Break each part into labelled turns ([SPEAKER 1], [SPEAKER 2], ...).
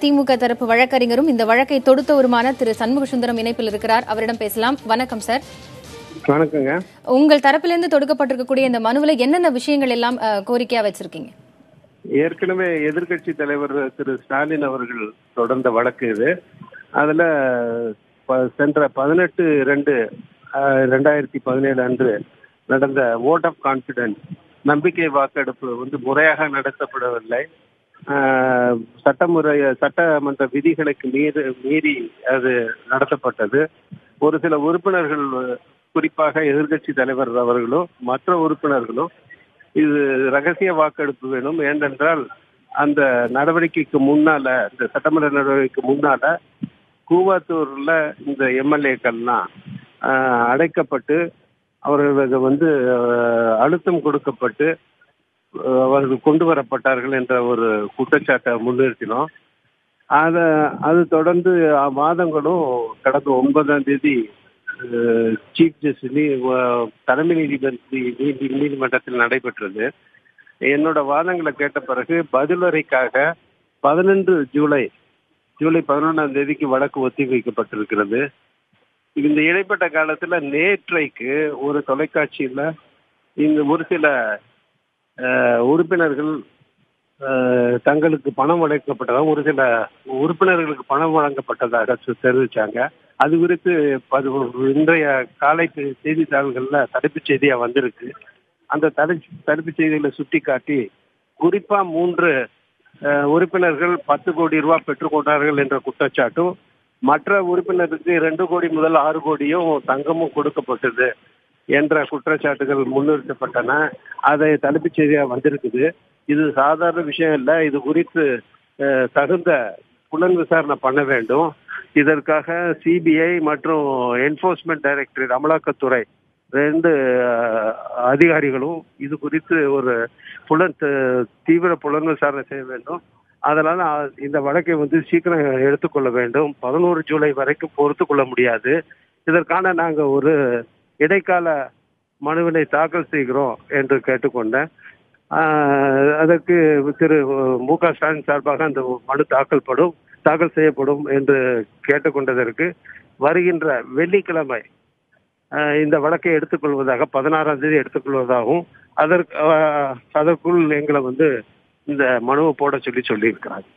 [SPEAKER 1] திமுக தரப்பு வழக்கறிஞரும் இந்த வழக்கை தொடுத்தவருமான திரு சண்முக சுந்தரம் இணைப்பில் இருக்கிறார். அவரிடம் பேசலாம். வணக்கம் சார்.
[SPEAKER 2] வணக்கங்க.
[SPEAKER 1] உங்கள் தரப்பிலிருந்து தொடுக்கப்பட்டிருக்கக்கூடிய இந்த மனுவில் என்னென்ன விஷயங்கள் எல்லாம் கோரிக்கையா வச்சிருக்கீங்க?
[SPEAKER 2] ஏற்கனவே எதிர்கட்சி தலைவர் திரு ஸ்டாலின் அவர்கள் தொடர்ந்த வழக்கு இது. அதுல சென்ற 18/2/2017 அன்று நடந்த ஓட் ஆஃப் கான்பிடன்ஸ் நம்பிக்கை வாக்கெடுப்பு முறையாக நடத்தப்படவில்லை. சட்டமன்ற விதிகளுக்கு மீறி அது நடத்தப்பட்டது. ஒரு சில உறுப்பினர்கள், குறிப்பாக எதிர்கட்சி தலைவர் அவர்களும் மற்ற உறுப்பினர்களும் இது ரகசிய வாக்கெடுப்பு வேணும், ஏனென்றால் அந்த நடவடிக்கைக்கு முன்னால, இந்த சட்டமன்ற நடவடிக்கைக்கு முன்னால கூவாத்தூர்ல இந்த எம்எல்ஏக்கள்லாம் அடைக்கப்பட்டு அவர்களுக்கு அழுத்தம் கொடுக்கப்பட்டு அவர்கள் கொண்டு வரப்பட்டார்கள் என்ற ஒரு குற்றச்சாட்டை முன்னிறுத்தினோம். அது தொடர்ந்து மாதங்களும் கடந்த 9ஆம் தேதி சீஃப் ஜஸ்டிஸ் தலைமை நீதிமன்றத்தில் நடைபெற்றது. என்னோட வாதங்களை கேட்ட பிறகு பதிலுரைக்காக 15 ஜூலை 11ஆம் தேதிக்கு வழக்கு ஒத்தி வைக்கப்பட்டிருக்கிறது. இந்த இடைப்பட்ட காலத்துல நேற்றைக்கு ஒரு தொலைக்காட்சியில இந்த ஒரு சில உறுப்பினர்கள் தங்களுக்கு பணம் வழங்கப்பட்டதாக, ஒரு சில உறுப்பினர்களுக்கு பணம் வழங்கப்பட்டதாக தெரிவிச்சாங்க. அது குறித்து இன்றைய காலை செய்தித்தாள்கள்ல தலைப்புச் செய்தியா வந்திருக்கு. அந்த தலைப்புச் செய்திகளை சுட்டி காட்டி குறிப்பா 3 உறுப்பினர்கள் 10 கோடி ரூபாய் பெற்றுக்கொண்டார்கள் என்ற குற்றச்சாட்டும், மற்ற உறுப்பினருக்கு 2 கோடி முதல் 6 கோடியும் தங்கமும் கொடுக்கப்பட்டது என்ற குற்றச்சாட்டுகள் முன்னிறுத்தப்பட்டன. அதை தலைப்புச் செய்தியா வந்திருக்குது. இது சாதாரண விஷயம் இல்லை. இது குறித்து தகுந்த புலன் விசாரணை பண்ண வேண்டும். இதற்காக சிபிஐ மற்றும் என்ஃபோர்ஸ்மெண்ட் டைரக்டரேட், அமலாக்கத்துறை 2 அதிகாரிகளும் இது குறித்து ஒரு தீவிர புலன் விசாரணை செய்ய வேண்டும். அதனால இந்த வழக்கை சீக்கிரம் எடுத்துக்கொள்ள வேண்டும். 11 ஜூலை வரைக்கும் பொறுத்து கொள்ள முடியாது. இதற்கான நாங்க ஒரு இடைக்கால மனுவினை தாக்கல் செய்கிறோம் என்று கேட்டுக்கொண்டேன். அதற்கு திரு மு.க. ஸ்டாலின் சார்பாக அந்த மனு தாக்கல் செய்யப்படும் என்று கேட்டுக்கொண்டதற்கு வருகின்ற வெள்ளிக்கிழமை இந்த வழக்கை எடுத்துக்கொள்வதாக, 16ஆம் தேதி எடுத்துக்கொள்வதாகவும் அதற்குள் எங்களை இந்த மனுவை போட சொல்லியிருக்கிறாங்க.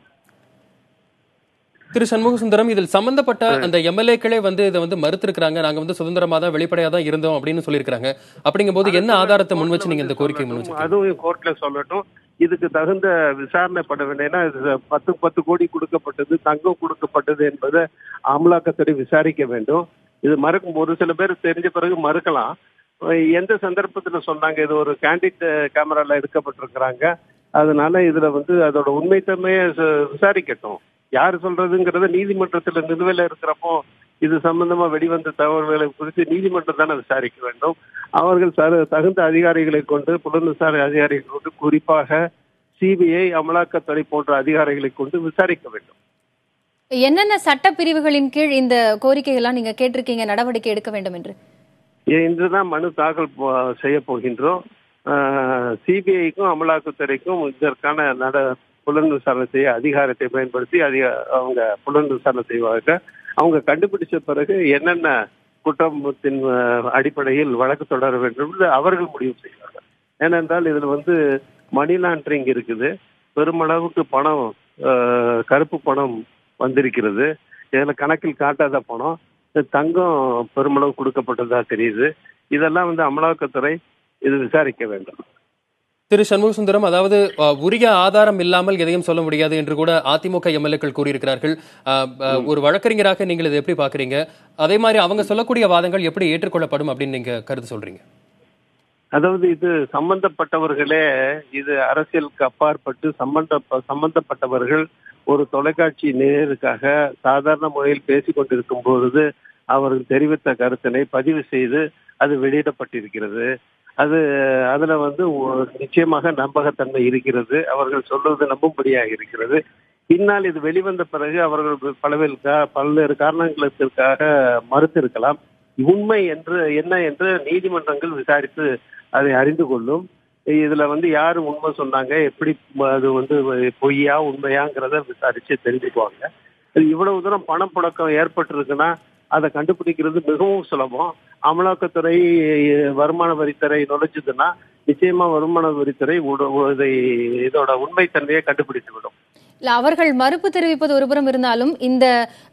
[SPEAKER 3] திரு சண்முக சுந்தரம், இதில் சம்பந்தப்பட்ட அந்த எம்எல்ஏக்களே இதை மறுத்திருக்கிறாங்க. நாங்க சுதந்திரமா தான் வெளிப்படையா தான் இருந்தோம் அப்படின்னு சொல்லியிருக்காங்க. அப்படிங்கும் போது என்ன ஆதாரத்தை முன் வச்சு நீங்க இந்த கோரிக்கை முன் வச்சு?
[SPEAKER 2] அதுவும் கோர்ட்ல சொல்லட்டும். இதுக்கு தகுந்த விசாரணை பண்ண வேண்டியன்னா 10 கோடி கொடுக்கப்பட்டது, தங்கம் கொடுக்கப்பட்டது என்பதை அமலாக்கத்துறை விசாரிக்க வேண்டும். இது ஒரு சில பேர் தெரிஞ்ச பிறகு மறுக்கலாம். எந்த சந்தர்ப்பத்துல சொன்னாங்க, இது ஒரு கேண்டிட் கேமரால எடுக்கப்பட்டிருக்கிறாங்க, அதனால இதுல அதோட உண்மைத்தன்மையை விசாரிக்கட்டும். யாரு சொல்றதுங்கிறத நீதிமன்றத்துல நிலுவையில இருக்கிறப்போ இது சம்பந்தமா வெளிவந்த தகவல்களை குறித்து நீதிமன்றம் தானே விசாரிக்க வேண்டும். அவர்கள் தகுந்த அதிகாரிகளை கொண்டு, புலன் விசாரணை அதிகாரிகளை கொண்டு, குறிப்பாக சிபிஐ, அமலாக்கத்துறை போன்ற அதிகாரிகளை கொண்டு விசாரிக்க வேண்டும்.
[SPEAKER 1] என்னென்ன சட்ட பிரிவுகளின் கீழ் இந்த கோரிக்கைகள்லாம் நீங்க கேட்டிருக்கீங்க நடவடிக்கை எடுக்க வேண்டும் என்று?
[SPEAKER 2] இன்றுதான் மனு தாக்கல் செய்ய போகின்றோம். சிபிஐக்கும் அமலாக்கத்துறைக்கும் இதற்கான புலன் விசாரணை செய்ய அதிகாரத்தை பயன்படுத்தி அவங்க புலன் விசாரணை செய்வாங்க. அவங்க கண்டுபிடிச்ச பிறகு என்னென்ன குற்றத்தின் அடிப்படையில் வழக்கு தொடர வேண்டும் என்று அவர்கள் முடிவு செய்வார்கள். ஏனென்றால் இதுல மணி லாண்டரிங் இருக்குது. பெருமளவுக்கு பணம், கருப்பு பணம் வந்திருக்கிறது. இதுல கணக்கில் காட்டாத பணம், தங்கம் பெருமளவு கொடுக்கப்பட்டதா தெரியுது. இதெல்லாம் அமலாக்கத்துறை இது விசாரிக்க வேண்டும்.
[SPEAKER 3] திரு சண்முக சுந்தரம், அதாவது உரிய ஆதாரம் இல்லாமல் எதையும் சொல்ல முடியாது என்று கூட அதிமுக எம்எல்ஏக்கள் கூறியிருக்கிறார்கள். ஒரு வழக்கறிஞராக நீங்கள் இதை எப்படி பாக்குறீங்க? அதே மாதிரி அவங்க சொல்லக்கூடிய வாதங்கள் எப்படி ஏற்றுக்கொள்ளப்படும் அப்படின்னு நீங்க கருத்து சொல்றீங்க?
[SPEAKER 2] அதாவது இது சம்பந்தப்பட்டவர்களே, இது அரசியலுக்கு அப்பாற்பட்டு சம்பந்தப்பட்டவர்கள் ஒரு தொலைக்காட்சி நேயருக்காக சாதாரண முறையில் பேசிக் கொண்டிருக்கும் பொழுது அவர்கள் தெரிவித்த கருத்தினை பதிவு செய்து அது வெளியிடப்பட்டிருக்கிறது. அதுல நிச்சயமாக நம்பகத்தன்மை இருக்கிறது. அவர்கள் சொல்வது நம்பும்படியாக இருக்கிறது. பின்னால் இது வெளிவந்த பிறகு அவர்கள் பல்வேறு காரணங்களுக்காக மறுத்திருக்கலாம். உண்மை என்ன என்று நீதிமன்றங்கள் விசாரித்து அதை அறிந்து கொள்ளும். இதுல யாரு உண்மை சொன்னாங்க, எப்படி அது பொய்யா உண்மையாங்கிறத விசாரிச்சு தெரிஞ்சுக்குவாங்க. இவ்வளவு தூரம் பணப்புழக்கம் ஏற்பட்டிருக்குன்னா அதை கண்டுபிடிக்கிறது மிகவும் சுலபம். அமலாக்கத்துறை, வருமான வரித்துறை நுழைஞ்சதுன்னா நிச்சயமா வருமான வரித்துறை இதோட உண்மைத்தன்மையை கண்டுபிடித்து விடும்.
[SPEAKER 1] இல்ல, அவர்கள் மறுப்பு தெரிவிப்பது ஒருபுறம் இருந்தாலும் இந்த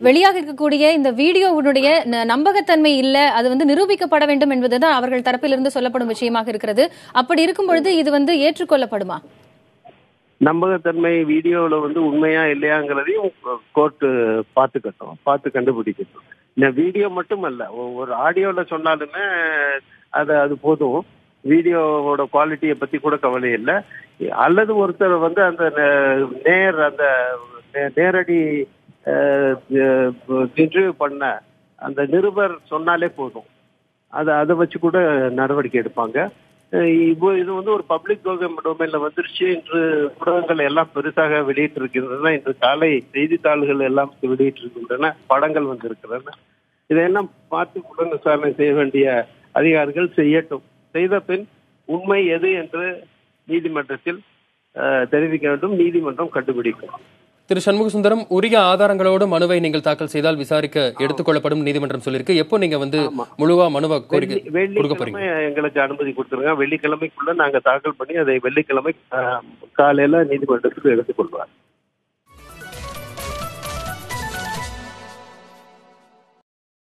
[SPEAKER 1] வெளியாக இருக்கக்கூடிய இந்த வீடியோவுடைய நம்பகத்தன்மை இல்ல, அது நிரூபிக்கப்பட வேண்டும் என்பதுதான் அவர்கள் தரப்பிலிருந்து சொல்லப்படும் விஷயமாக இருக்கிறது. அப்படி இருக்கும் பொழுது இது ஏற்றுக்கொள்ளப்படுமா?
[SPEAKER 2] நம்பகத்தன்மை வீடியோல உண்மையா இல்லையாங்கிறதையும் கோர்ட்டு பார்த்து கண்டுபிடிக்கட்டும். இந்த வீடியோ மட்டும் அல்ல, ஒரு ஆடியோல சொன்னாலுமே அது போதும். வீடியோவோட குவாலிட்டியை பத்தி கூட கவலை இல்லை. அல்லது ஒருத்தர் அந்த நேரடி இன்டர்வியூ பண்ண அந்த நிருபர் சொன்னாலே போதும். அதை வச்சு கூட நடவடிக்கை எடுப்பாங்க. இது ஒரு பப்ளிக் டொமைன்ல வந்துருச்சு. இன்று ஊடகங்கள் எல்லாம் பெருசாக வெளியிட்டு இருக்கின்றன. இன்று காலை செய்தித்தாள்கள் எல்லாம் வெளியிட்டு இருக்கின்றன, படங்கள் வந்திருக்கின்றன. இதையெல்லாம் பார்த்து புலன் விசாரணை செய்ய வேண்டிய அதிகாரிகள் செய்யட்டும். செய்த பின் உண்மை எது என்று நீதிமன்றத்தில் தெரிவிக்க வேண்டும். நீதிமன்றம் கண்டுபிடிக்கும்.
[SPEAKER 3] திரு சண்முகசுந்தரம், உரிய ஆதாரங்களோடு மனுவை நீங்கள் தாக்கல் செய்தால் விசாரிக்க எடுத்துக்கொள்ளப்படும் நீதிமன்றம் சொல்லியிருக்கு. எப்போ நீங்க முழுவா மனுவை கோரிக்கை கொடுக்க போறீங்க?
[SPEAKER 2] எங்களுக்கு அனுமதி கொடுத்துருங்க. வெள்ளிக்கிழமைக்குள்ள நாங்க தாக்கல் பண்ணி அதை வெள்ளிக்கிழமை காலையில நீதிமன்றத்துக்கு எடுத்துக்கொள்வார்.